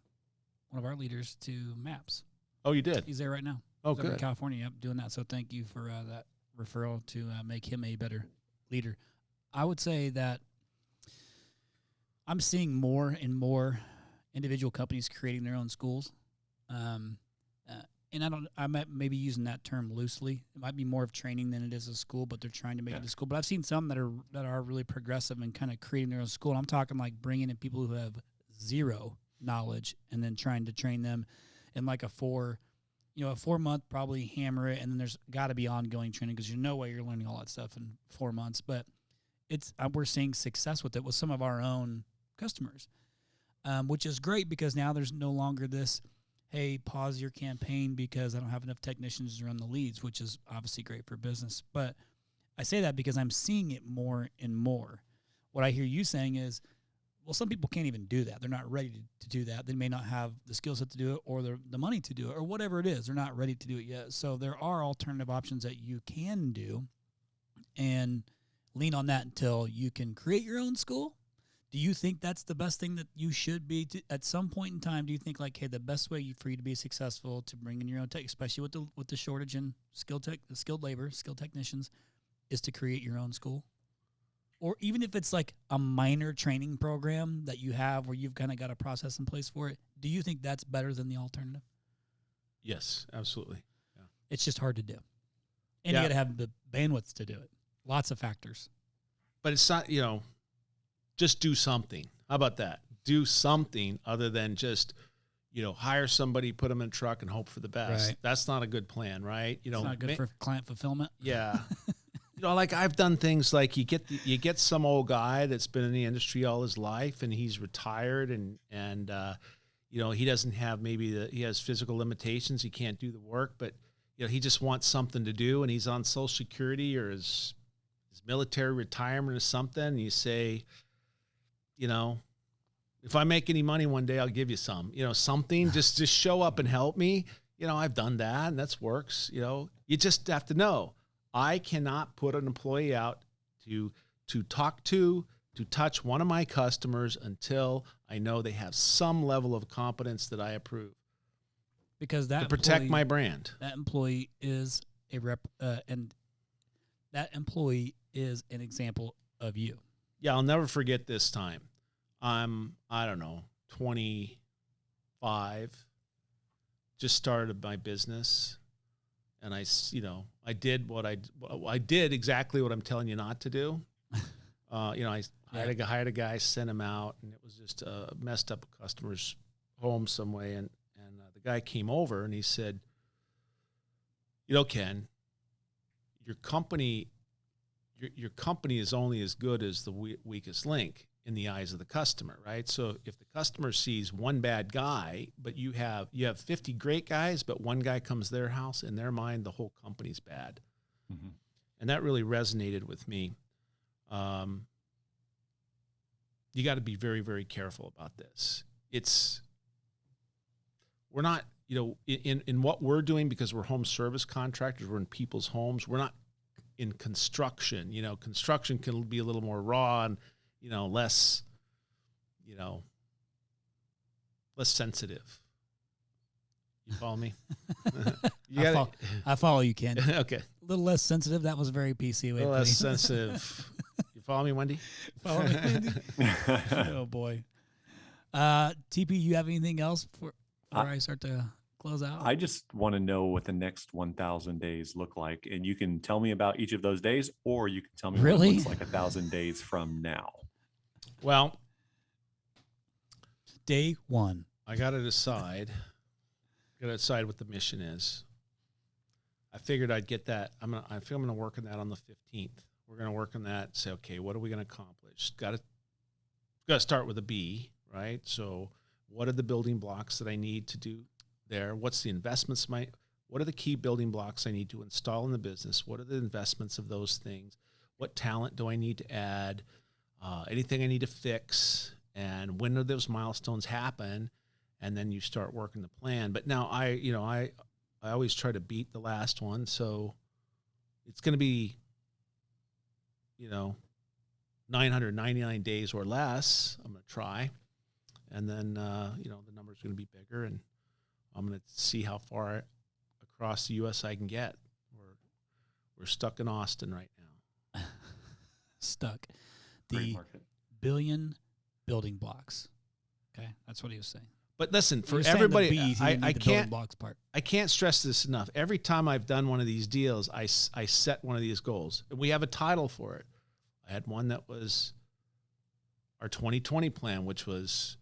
one of our leaders to MAPS. Oh, you did? He's there right now. Oh, He's over in good. California, yep, doing that. So thank you for that referral to make him a better leader. I would say that I'm seeing more and more individual companies creating their own schools. And I might maybe using that term loosely. It might be more of training than it is a school, but they're trying to make it a school. But I've seen some that are really progressive and kind of creating their own school. And I'm talking like bringing in people who have zero knowledge and then trying to train them in like a 4-month probably hammer it. And then there's got to be ongoing training because there's no way you're learning all that stuff in 4 months. But we're seeing success with it with some of our own customers, which is great because now there's no longer this, hey, pause your campaign because I don't have enough technicians to run the leads, which is obviously great for business. But I say that because I'm seeing it more and more. What I hear you saying is, well, some people can't even do that. They're not ready to do that. They may not have the skill set to do it or the money to do it or whatever it is. They're not ready to do it yet. So there are alternative options that you can do and lean on that until you can create your own school. Do you think that's the best thing that you should be at some point in time? Do you think like, hey, the best way for you to be successful to bring in your own tech, especially with the shortage in skilled technicians, is to create your own school? Or even if it's like a minor training program that you have where you've kind of got a process in place for it, do you think that's better than the alternative? Yes, absolutely. Yeah. It's just hard to do. And you got to have the bandwidth to do it. Lots of factors. But it's not, just do something. How about that? Do something other than just, hire somebody, put them in a truck and hope for the best. Right. That's not a good plan, right? It's not good for client fulfillment. Yeah. Like I've done things like you get some old guy that's been in the industry all his life and he's retired and he doesn't have he has physical limitations. He can't do the work, but he just wants something to do and he's on Social Security or his military retirement or something. And you say, if I make any money one day, I'll give you some, something, just show up and help me. I've done that and that works. You just have to know I cannot put an employee out to talk to touch one of my customers until I know they have some level of competence that I approve. Because that to protect employee- my brand. That employee is a rep, and that employee is an example of you. Yeah, I'll never forget this time. I don't know, 25, just started my business, and I did I did exactly what I'm telling you not to do. I hired a guy, sent him out, and it was just messed up a customer's home some way, and the guy came over and he said, Ken, your company is only as good as the weakest link in the eyes of the customer, right? So if the customer sees one bad guy, but you have 50 great guys, but one guy comes to their house, in their mind, the whole company's bad. Mm-hmm. And that really resonated with me. You got to be very, very careful about this. We're not, in what we're doing, because we're home service contractors, we're in people's homes. We're not in construction. Construction can be a little more raw and, less sensitive. You follow me? I follow you, Ken. Okay. A little less sensitive. That was very PC. A little less sensitive. You follow me, Wendy? Follow me, Wendy? Oh, boy. TP, you have anything else before I start to close out? I just want to know what the next 1,000 days look like. And you can tell me about each of those days, or you can tell me what it looks like 1,000 days from now. Well, day one. I got to decide. What the mission is. I figured I'd get that. I feel I'm going to work on that on the 15th. We're going to work on that. Say, okay, what are we going to accomplish? Got to start with a B, right? So, what are the building blocks that I need to do there? What's the investments? What are the key building blocks I need to install in the business? What are the investments of those things? What talent do I need to add? Anything I need to fix? And when do those milestones happen? And then you start working the plan. But now I always try to beat the last one. So it's going to be, 999 days or less. I'm going to try. And then, the number's going to be bigger, and I'm going to see how far across the U.S. I can get. We're stuck in Austin right now. Stuck. The billion building blocks. Okay, that's what he was saying. But listen, for everybody, I can't stress this enough. Every time I've done one of these deals, I set one of these goals. And we have a title for it. I had one that was our 2020 plan, which was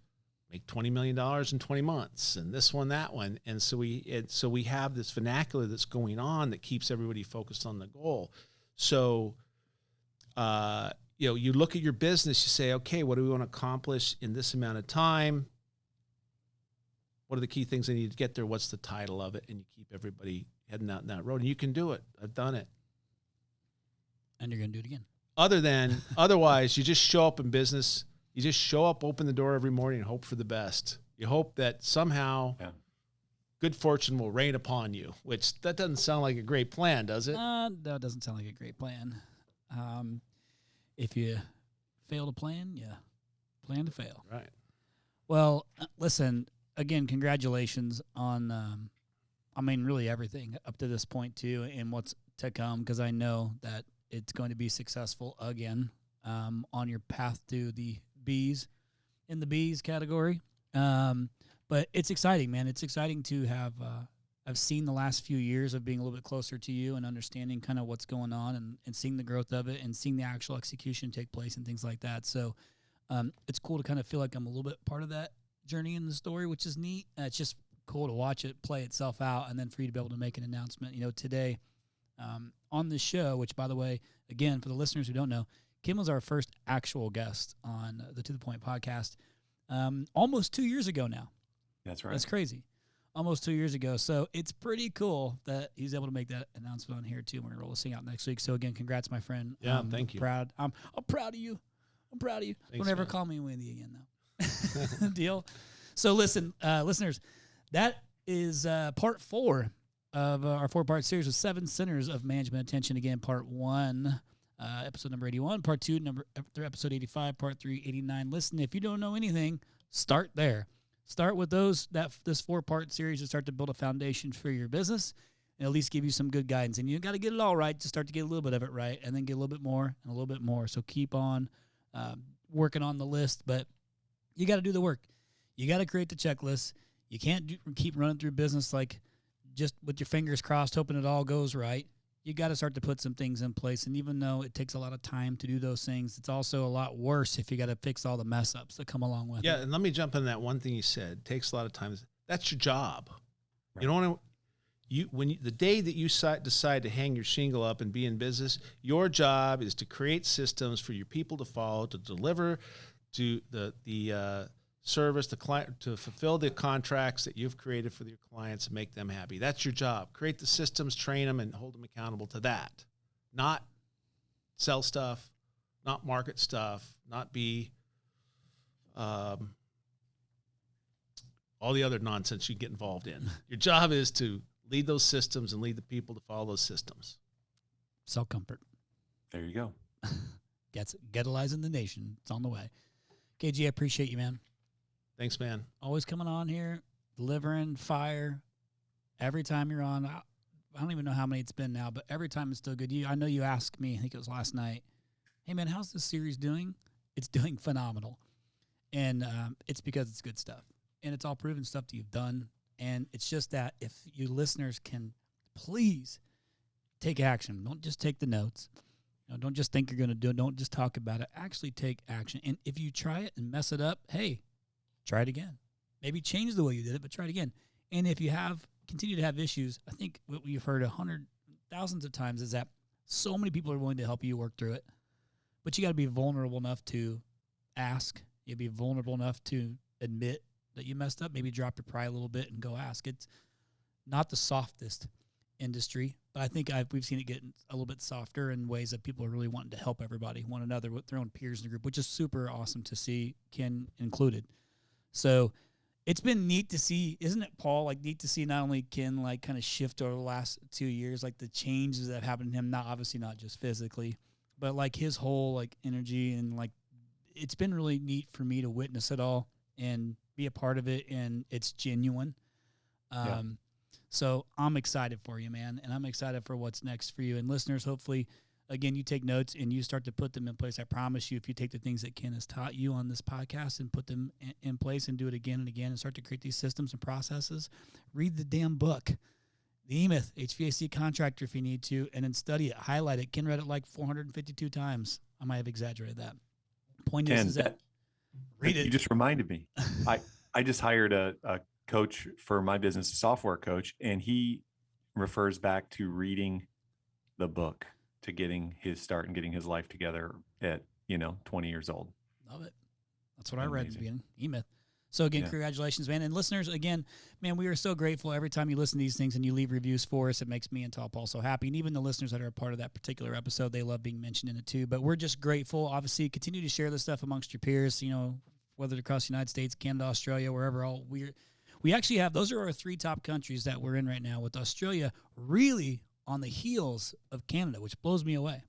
make $20 million in 20 months, and this one, that one. And so we have this vernacular that's going on that keeps everybody focused on the goal. So, you look at your business, you say, okay, what do we want to accomplish in this amount of time? What are the key things I need to get there? What's the title of it? And you keep everybody heading out in that road. And you can do it. I've done it. And you're going to do it again. Otherwise, you just show up in business. You just show up, open the door every morning, and hope for the best. You hope that somehow good fortune will rain upon you, which that doesn't sound like a great plan, does it? That doesn't sound like a great plan. If you fail to plan, you plan to fail. Right. Well, listen, again, congratulations on, really everything up to this point, too, and what's to come, because I know that it's going to be successful again on your path to the B's, in the B's category. But it's exciting, man. It's exciting to have I've seen the last few years of being a little bit closer to you and understanding kind of what's going on and seeing the growth of it and seeing the actual execution take place and things like that. So it's cool to kind of feel like I'm a little bit part of that journey in the story, which is neat. It's just cool to watch it play itself out, and then for you to be able to make an announcement, today on this show, which, by the way, again, for the listeners who don't know, Kim was our first actual guest on the To The Point podcast almost 2 years ago now. That's right. That's crazy. Almost 2 years ago. So it's pretty cool that he's able to make that announcement on here, too. We're going to roll this thing out next week. So, again, congrats, my friend. Yeah, thank you. I'm proud of you. I'm proud of you. Thanks, Don't ever man. call me Wendy again, though. Deal? So, listen, listeners, that is part 4 of our 4-part series with 7 centers of management attention. Again, part 1, episode number 81, part 2, episode 85, part 3, 89. Listen, if you don't know anything, start there. Start with this 4-part series to start to build a foundation for your business and at least give you some good guidance. And you got to get it all right to start to get a little bit of it right, and then get a little bit more and a little bit more. So keep on working on the list, but you got to do the work. You got to create the checklist. You can't keep running through business like just with your fingers crossed, hoping it all goes right. You got to start to put some things in place. And even though it takes a lot of time to do those things, it's also a lot worse if you got to fix all the mess ups that come along with it. Yeah, and let me jump in that one thing you said. It takes a lot of time. That's your job. Right. You don't want to. The day that you decide to hang your shingle up and be in business, your job is to create systems for your people to follow, to deliver to the service, the client, to fulfill the contracts that you've created for your clients and make them happy. That's your job. Create the systems, train them, and hold them accountable to that. Not sell stuff, not market stuff, not be all the other nonsense you get involved in. Your job is to lead those systems and lead the people to follow those systems. Self-comfort. There you go. Goettalizing the nation. It's on the way. KG, I appreciate you, man. Thanks, man. Always coming on here, delivering fire. Every time you're on, I don't even know how many it's been now, but every time it's still good. I know you asked me, I think it was last night, hey, man, how's this series doing? It's doing phenomenal. And it's because it's good stuff. And it's all proven stuff that you've done. And it's just that if you listeners can please take action. Don't just take the notes. Don't just think you're going to do it. Don't just talk about it. Actually take action. And if you try it and mess it up, hey, try it again. Maybe change the way you did it, but try it again. And if you continue to have issues, I think what we've heard thousands of times is that so many people are willing to help you work through it. But you got to be vulnerable enough to ask. You be vulnerable enough to admit that you messed up. Maybe drop your pride a little bit and go ask. It's not the softest industry, but I think we've seen it get a little bit softer in ways that people are really wanting to help everybody, one another, with their own peers in the group, which is super awesome to see, Ken included. So it's been neat to see, isn't it, Paul? Like, neat to see not only Ken like kind of shift over the last 2 years, like the changes that have happened to him, not just physically, but like his whole like energy, and like it's been really neat for me to witness it all and be a part of it, and it's genuine. So I'm excited for you, man, and I'm excited for what's next for you. And listeners, hopefully, again, you take notes and you start to put them in place. I promise you, if you take the things that Ken has taught you on this podcast and put them in place and do it again and again and start to create these systems and processes, read the damn book, The E-Myth, HVAC Contractor, if you need to, and then study it, highlight it. Ken read it like 452 times. I might have exaggerated that. Point is that read it. You just reminded me. I just hired a coach for my business, a software coach, and he refers back to reading the book to getting his start and getting his life together at 20 years old. Love it. That's what I read at the beginning. E-Myth. So again, Congratulations, man. And listeners, again, man, we are so grateful every time you listen to these things and you leave reviews for us. It makes me and Top Paul so happy. And even the listeners that are a part of that particular episode, they love being mentioned in it too. But we're just grateful. Obviously, continue to share this stuff amongst your peers, whether across the United States, Canada, Australia, wherever. We actually have, those are our 3 top countries that we're in right now, with Australia really on the heels of Canada, which blows me away.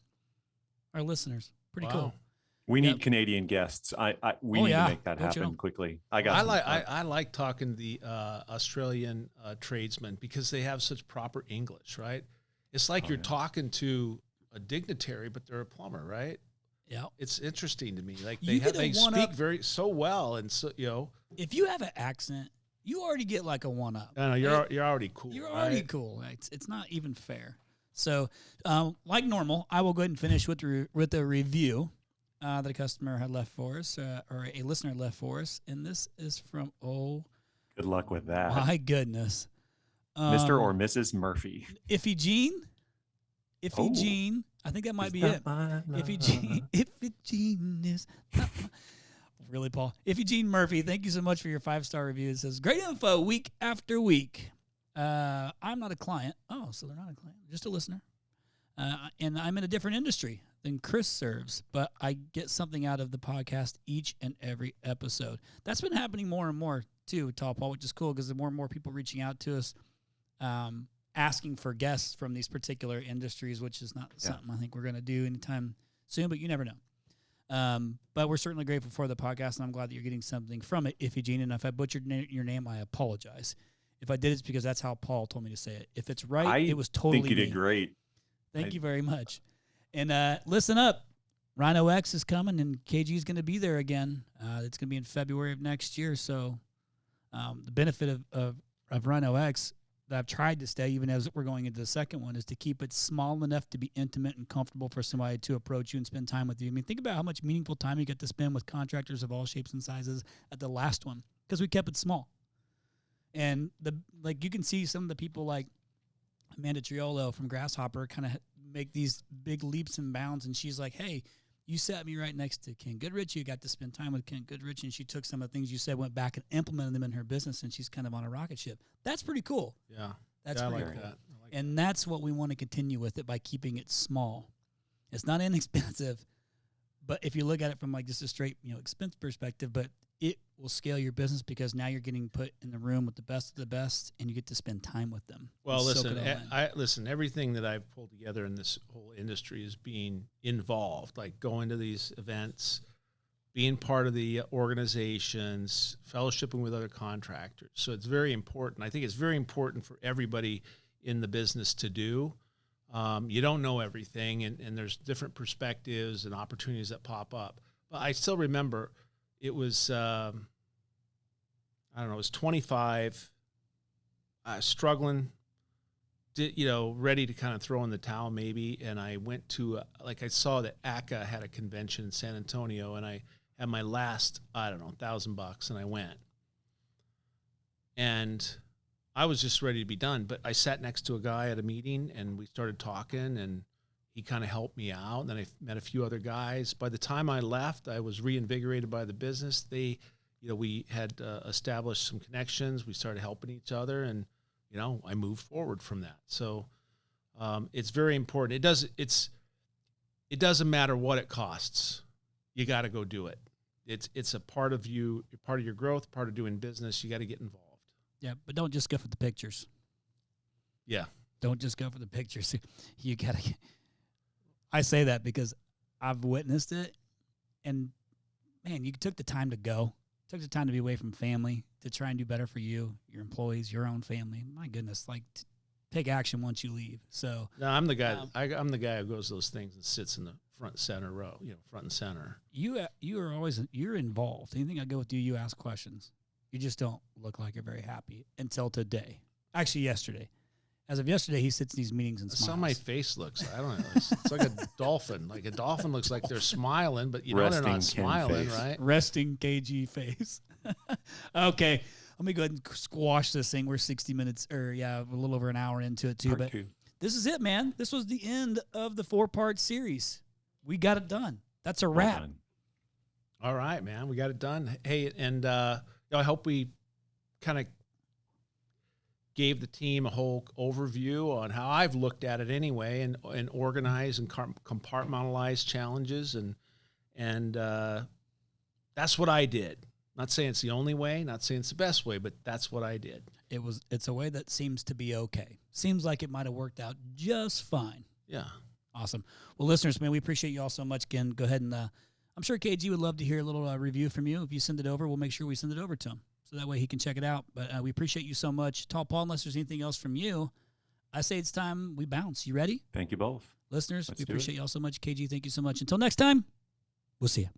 Our listeners, pretty cool. We need Canadian guests. We need to make that happen quickly. I like talking to the Australian tradesmen because they have such proper English, right? It's like you're talking to a dignitary, but they're a plumber, right? Yeah, it's interesting to me. Like they speak so well, and so if you have an accent, you already get like a 1-up. No, you're already cool. You're already cool. It's not even fair. So, like normal, I will go ahead and finish with a review that a customer had left for us, or a listener left for us, and this is from good luck with that. My goodness, Mr. or Mrs. Murphy. Iffy Jean, I think that might be it. Iffy Jean is not my... Really, Paul? Iffy Jean Murphy, thank you so much for your 5-star review. It says, great info week after week. I'm not a client. Oh, so they're not a client, just a listener. And I'm in a different industry than Chris serves, but I get something out of the podcast each and every episode. That's been happening more and more too, Paul, which is cool because the more and more people reaching out to us asking for guests from these particular industries, which is not something I think we're going to do anytime soon, but you never know. But we're certainly grateful for the podcast, and I'm glad that you're getting something from it, Iphigenia. And if I butchered your name, I apologize. If I did, it's because that's how Paul told me to say it. If it's right, it was totally think you did me. great. Thank you very much. And listen up. Rhino X is coming, and KG is going to be there again. It's going to be in February of next year. So the benefit of Rhino X that I've tried to stay, even as we're going into the second one, is to keep it small enough to be intimate and comfortable for somebody to approach you and spend time with you. I mean, think about how much meaningful time you get to spend with contractors of all shapes and sizes at the last one, because we kept it small. And you can see some of the people like Amanda Triolo from Grasshopper kind of make these big leaps and bounds, and she's like, hey, you sat me right next to Ken Goodrich. You got to spend time with Ken Goodrich, and she took some of the things you said, went back and implemented them in her business, and she's kind of on a rocket ship. That's pretty cool. Yeah. That's I pretty like cool. that. And that's what we want to continue with it by keeping it small. It's not inexpensive, but if you look at it from like just a straight, expense perspective, but it will scale your business because now you're getting put in the room with the best of the best, and you get to spend time with them. Well, listen, everything that I've pulled together in this whole industry is being involved, like going to these events, being part of the organizations, fellowshipping with other contractors. So it's very important. I think it's very important for everybody in the business to do. You don't know everything, and there's different perspectives and opportunities that pop up. But I still remember it was, I don't know, it was 25, struggling, ready to kind of throw in the towel maybe. And I went to, I saw that ACA had a convention in San Antonio, and I had my last, $1,000, and I went. And I was just ready to be done, but I sat next to a guy at a meeting, and we started talking, and he kind of helped me out. And then I met a few other guys. By the time I left, I was reinvigorated by the business. We had established some connections. We started helping each other, and, I moved forward from that. So it's very important. It doesn't matter what it costs. You got to go do it. It's a part of you, part of your growth, part of doing business. You got to get involved. Yeah, but don't just go for the pictures. Yeah. Don't just go for the pictures. You got to. I say that because I've witnessed it, and man, you took the time to go, took the time to be away from family to try and do better for you, your employees, your own family. My goodness, take action once you leave. So no, I'm the guy. I'm the guy who goes to those things and sits in the front center row, front and center. You're involved. Anything I go with you ask questions. You just don't look like you're very happy until today. Actually, yesterday. As of yesterday, he sits in these meetings and smiles. That's how my face looks. I don't know. It's like a dolphin. Like a dolphin looks like they're smiling, but they're not smiling, right? Resting KG face. Okay. Let me go ahead and squash this thing. We're 60 minutes, a little over an hour into it, too. This is it, man. This was the end of the 4-part series. We got it done. That's a wrap. Well, all right, man. We got it done. Hey, and I hope we kind of gave the team a whole overview on how I've looked at it anyway, and organize and compartmentalize challenges, and that's what I did. Not saying it's the only way, not saying it's the best way, but that's what I did. It's a way that seems to be okay. Seems like it might have worked out just fine. Yeah. Awesome. Well, listeners, man, we appreciate you all so much. Again, go ahead and I'm sure KG would love to hear a little review from you. If you send it over, we'll make sure we send it over to him, so that way he can check it out. But we appreciate you so much. Tall Paul, unless there's anything else from you, I say it's time we bounce. You ready? Thank you both. Listeners, Let's we do appreciate it. you all so much. KG, thank you so much. Until next time, we'll see you.